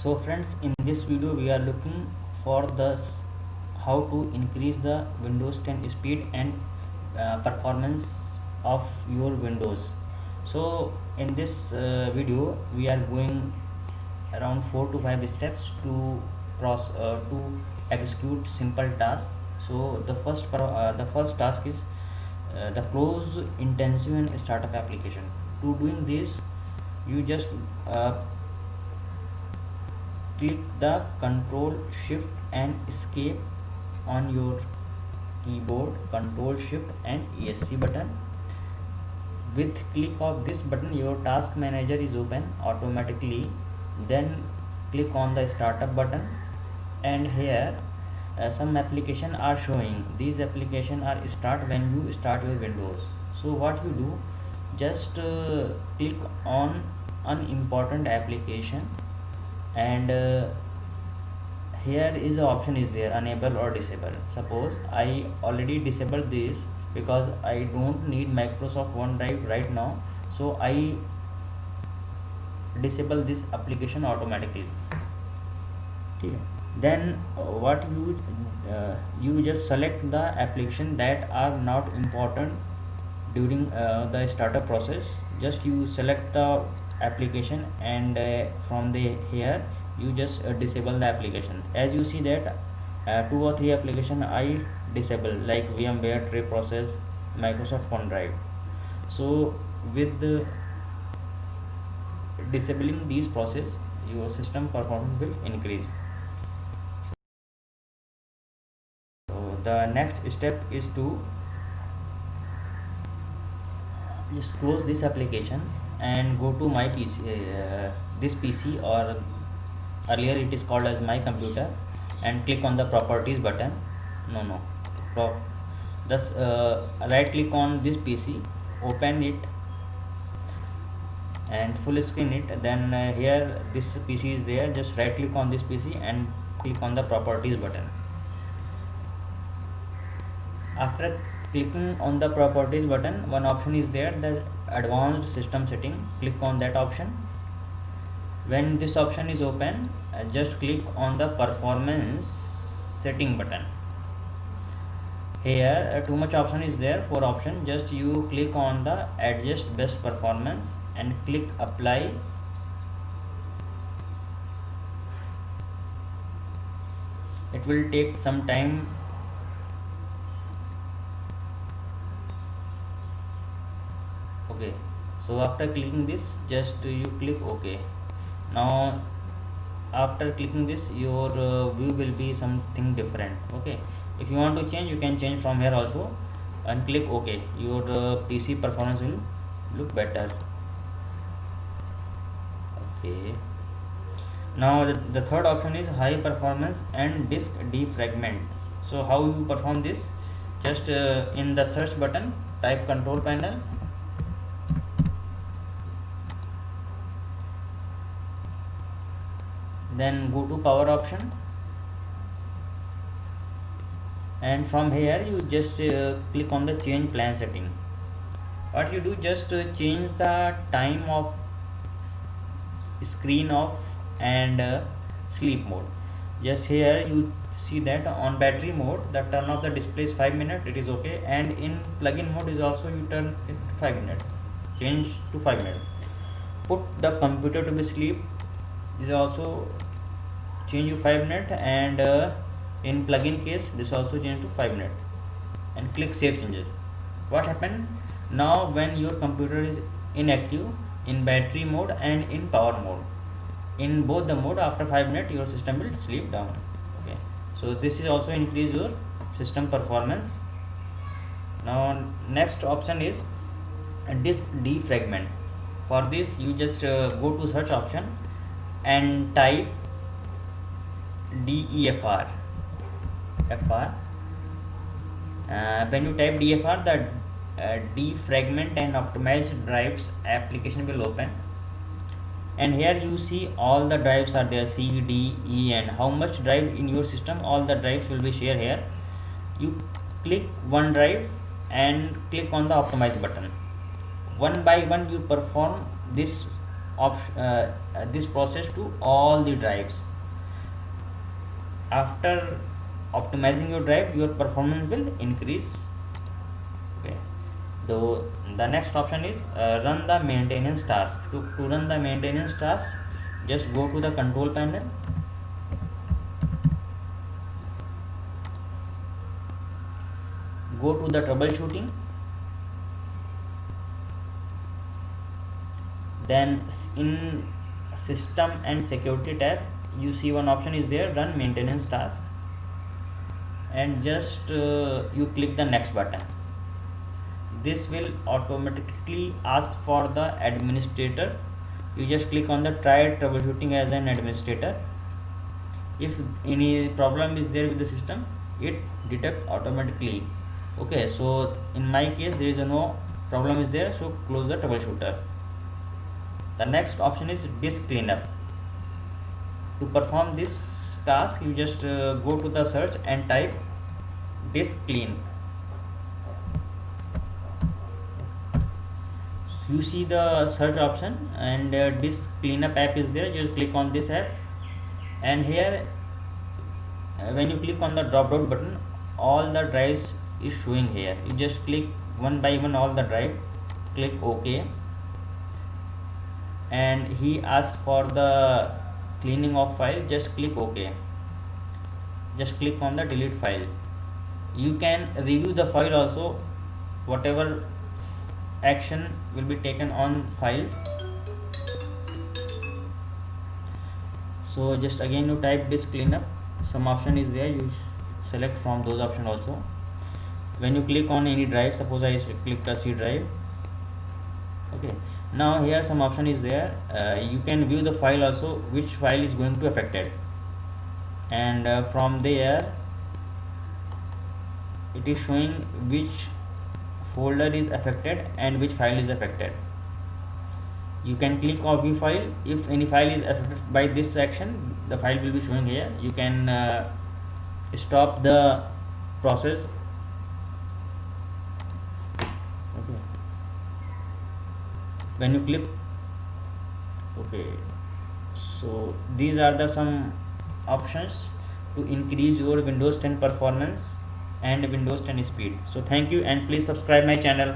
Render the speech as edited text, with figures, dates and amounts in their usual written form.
So friends, in this video we are looking for the how to increase the Windows 10 speed and performance of your Windows. So in this video we are going around 4 to 5 steps to execute simple task. So the first task is the close intensive and startup application. To doing this, you just click the Control Shift and Escape on your keyboard, Control Shift and ESC button. With click of this button, your task manager is open automatically. Then click on the startup button, and here some application are showing. These application are start when you start your Windows. So what you do, just click on unimportant application, and here is the option is there, enable or disable. Suppose I already disabled this because I don't need Microsoft OneDrive right now, so I disable this application automatically. Okay. Then what you just select the application that are not important during the startup process. Just you select the application, and from the here you just disable the application. As you see that 2 or 3 application I disable, like VMware, Tray Process, Microsoft OneDrive. So with disabling these process, your system performance will increase. So the next step is to just close this application and go to my PC, this PC, or earlier it is called as my computer, and click on the properties button. Thus right click on this PC, open it and full screen it. Then here this PC is there, just right click on this PC and click on the properties button. After clicking on the properties button, one option is there, the advanced system setting. Click on that option. When this option is open, just click on the performance setting button. Here too much option is there, 4 option. Just you click on the adjust best performance and click apply. It will take some time. Okay, so after clicking this, just you click OK. Now after clicking this, your view will be something different. Okay, if you want to change, you can change from here also, and click OK. Your PC performance will look better. Okay, now the third option is high performance and disk defragment. So how you perform this? Just in the search button, type control panel, then go to power option, and from here you just click on the change plan setting. What you do, just change the time of screen off and sleep mode. Just here you see that on battery mode, the turn off the display is 5 minutes, it is okay, and in plug-in mode is also you turn it to 5 minutes, change to 5 minutes. Put the computer to be sleep, this also change you 5 minutes, and in plug-in case this also change to 5 minutes, and click save changes. What happened now when your computer is inactive in battery mode and in power mode? In both the mode, after 5 minutes your system will sleep down. Okay, so this is also increase your system performance. Now next option is disk defragment. For this you just go to search option and type DEFR. When you type DFR, the defragment and optimized drives application will open, and here you see all the drives are there, C, D, E, and how much drive in your system, all the drives will be shared here. You click one drive and click on the optimize button. One by one you perform this this process to all the drives. After optimizing your drive, your performance will increase. Okay, so the next option is run the maintenance task. To run the maintenance task, just go to the control panel, go to the troubleshooting, then in system and security tab you see one option is there, run maintenance task, and just you click the next button. This will automatically ask for the administrator. You just click on the try troubleshooting as an administrator. If any problem is there with the system, it detect automatically. Okay, so in my case there is no problem is there, so close the troubleshooter. The next option is disk cleanup. To perform this task, you just go to the search and type disk clean. So you see the search option and disk cleanup app is there. Just click on this app, and here when you click on the drop down button, all the drives is showing here. You just click one by one all the drive, click OK, and he asks for the cleaning of file. Just click OK, just click on the delete file. You can review the file also, whatever action will be taken on files. So just again you type disk cleanup, some option is there, you select from those option also. When you click on any drive, suppose I click the C drive. Okay, now here some option is there, you can view the file also, which file is going to affected, and from there it is showing which folder is affected and which file is affected. You can click on view file. If any file is affected by this section, the file will be showing here. You can stop the process. Okay, when you click okay, so these are the some options to increase your Windows 10 performance and Windows 10 speed. So thank you, and please subscribe my channel.